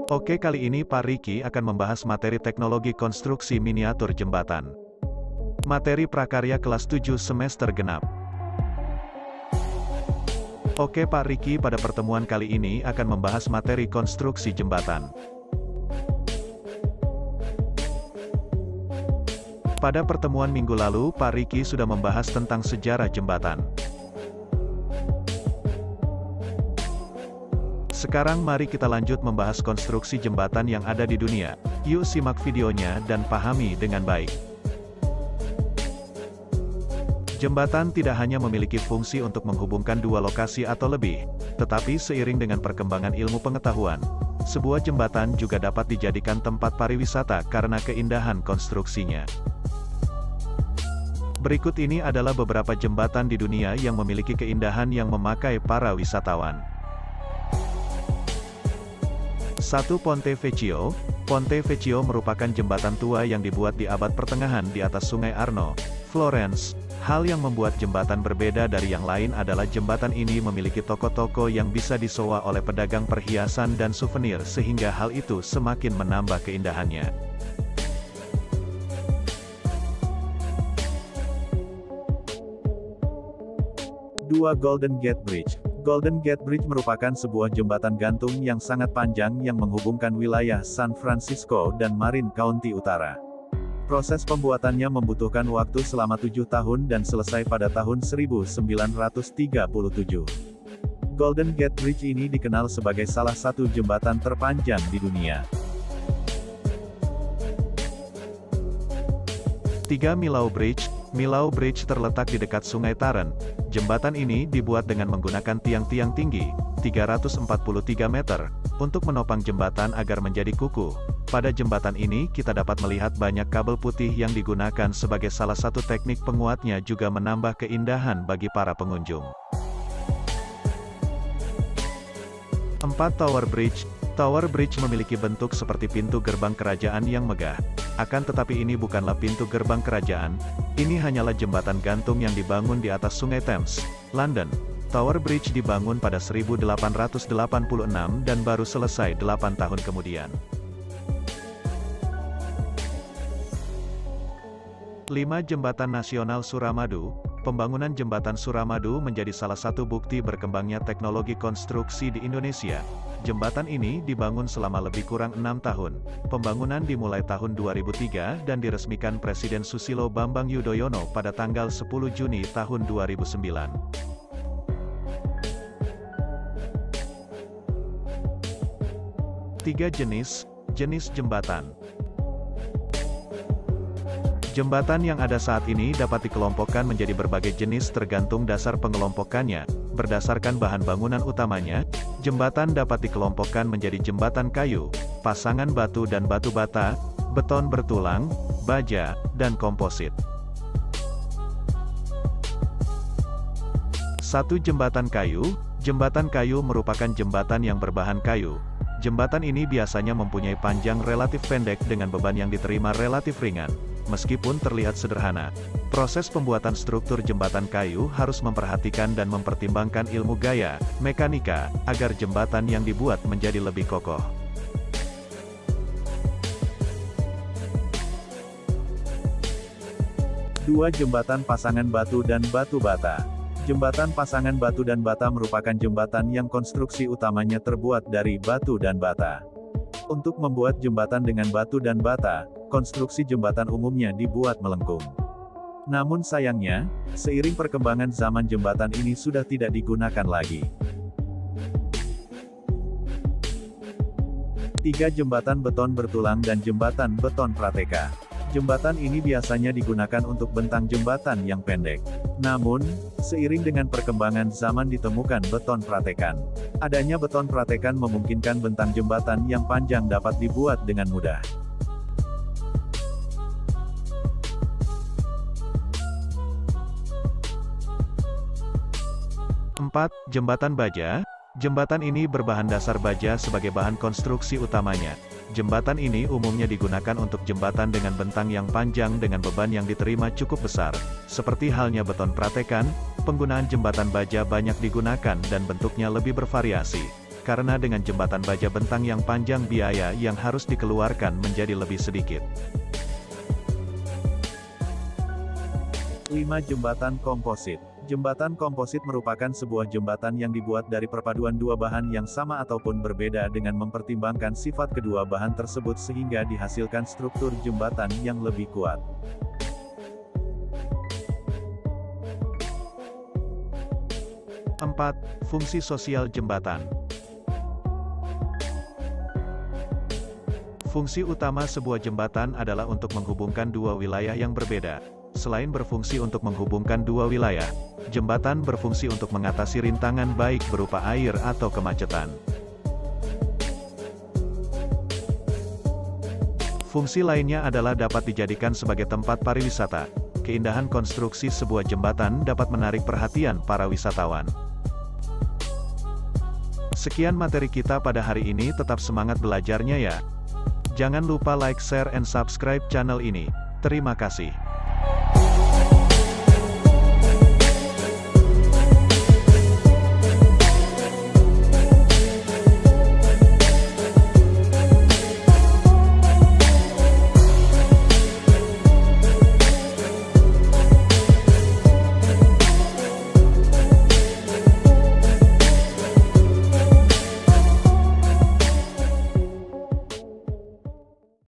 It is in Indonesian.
Oke, kali ini Pak Riki akan membahas materi teknologi konstruksi miniatur jembatan. Materi prakarya kelas 7 semester genap. Oke Pak Riki, pada pertemuan kali ini akan membahas materi konstruksi jembatan. Pada pertemuan minggu lalu, Pak Riki sudah membahas tentang sejarah jembatan. Sekarang mari kita lanjut membahas konstruksi jembatan yang ada di dunia. Yuk simak videonya dan pahami dengan baik. Jembatan tidak hanya memiliki fungsi untuk menghubungkan dua lokasi atau lebih, tetapi seiring dengan perkembangan ilmu pengetahuan, sebuah jembatan juga dapat dijadikan tempat pariwisata karena keindahan konstruksinya. Berikut ini adalah beberapa jembatan di dunia yang memiliki keindahan yang memakai para wisatawan. 1. Ponte Vecchio. Ponte Vecchio merupakan jembatan tua yang dibuat di abad pertengahan di atas Sungai Arno, Florence. Hal yang membuat jembatan berbeda dari yang lain adalah jembatan ini memiliki toko-toko yang bisa disewa oleh pedagang perhiasan dan souvenir sehingga hal itu semakin menambah keindahannya. 2. Golden Gate Bridge. Golden Gate Bridge merupakan sebuah jembatan gantung yang sangat panjang yang menghubungkan wilayah San Francisco dan Marin County Utara. Proses pembuatannya membutuhkan waktu selama 7 tahun dan selesai pada tahun 1937. Golden Gate Bridge ini dikenal sebagai salah satu jembatan terpanjang di dunia. 3. Millau Bridge. Millau Bridge terletak di dekat Sungai Tarn. Jembatan ini dibuat dengan menggunakan tiang-tiang tinggi, 343 meter, untuk menopang jembatan agar menjadi kukuh. Pada jembatan ini kita dapat melihat banyak kabel putih yang digunakan sebagai salah satu teknik penguatnya juga menambah keindahan bagi para pengunjung. 4. Tower Bridge. Tower Bridge memiliki bentuk seperti pintu gerbang kerajaan yang megah. Akan tetapi ini bukanlah pintu gerbang kerajaan, ini hanyalah jembatan gantung yang dibangun di atas Sungai Thames, London. Tower Bridge dibangun pada 1886 dan baru selesai 8 tahun kemudian. 5. Jembatan Nasional Suramadu. Pembangunan Jembatan Suramadu menjadi salah satu bukti berkembangnya teknologi konstruksi di Indonesia. Jembatan ini dibangun selama lebih kurang 6 tahun. Pembangunan dimulai tahun 2003 dan diresmikan Presiden Susilo Bambang Yudhoyono pada tanggal 10 Juni tahun 2009. Tiga jenis jembatan. Jembatan yang ada saat ini dapat dikelompokkan menjadi berbagai jenis tergantung dasar pengelompokannya. Berdasarkan bahan bangunan utamanya, jembatan dapat dikelompokkan menjadi jembatan kayu, pasangan batu dan batu bata, beton bertulang, baja, dan komposit. 1. Jembatan kayu. Jembatan kayu merupakan jembatan yang berbahan kayu. Jembatan ini biasanya mempunyai panjang relatif pendek dengan beban yang diterima relatif ringan. Meskipun terlihat sederhana, proses pembuatan struktur jembatan kayu harus memperhatikan dan mempertimbangkan ilmu gaya, mekanika, agar jembatan yang dibuat menjadi lebih kokoh. 2. Jembatan pasangan batu dan batu bata. Jembatan pasangan batu dan bata merupakan jembatan yang konstruksi utamanya terbuat dari batu dan bata. Untuk membuat jembatan dengan batu dan bata, konstruksi jembatan umumnya dibuat melengkung. Namun sayangnya, seiring perkembangan zaman jembatan ini sudah tidak digunakan lagi. 3. Jembatan beton bertulang dan jembatan beton prateka. Jembatan ini biasanya digunakan untuk bentang jembatan yang pendek. Namun, seiring dengan perkembangan zaman ditemukan beton pratekan. Adanya beton pratekan memungkinkan bentang jembatan yang panjang dapat dibuat dengan mudah. 4. Jembatan baja. Jembatan ini berbahan dasar baja sebagai bahan konstruksi utamanya. Jembatan ini umumnya digunakan untuk jembatan dengan bentang yang panjang dengan beban yang diterima cukup besar. Seperti halnya beton pratekan, penggunaan jembatan baja banyak digunakan dan bentuknya lebih bervariasi. karena dengan jembatan baja bentang yang panjang biaya yang harus dikeluarkan menjadi lebih sedikit. 5. Jembatan komposit. Jembatan komposit merupakan sebuah jembatan yang dibuat dari perpaduan dua bahan yang sama ataupun berbeda dengan mempertimbangkan sifat kedua bahan tersebut sehingga dihasilkan struktur jembatan yang lebih kuat. Empat, fungsi sosial jembatan. Fungsi utama sebuah jembatan adalah untuk menghubungkan dua wilayah yang berbeda. Selain berfungsi untuk menghubungkan dua wilayah, jembatan berfungsi untuk mengatasi rintangan baik berupa air atau kemacetan. Fungsi lainnya adalah dapat dijadikan sebagai tempat pariwisata. Keindahan konstruksi sebuah jembatan dapat menarik perhatian para wisatawan. Sekian materi kita pada hari ini, tetap semangat belajarnya ya. Jangan lupa like, share, and subscribe channel ini. Terima kasih.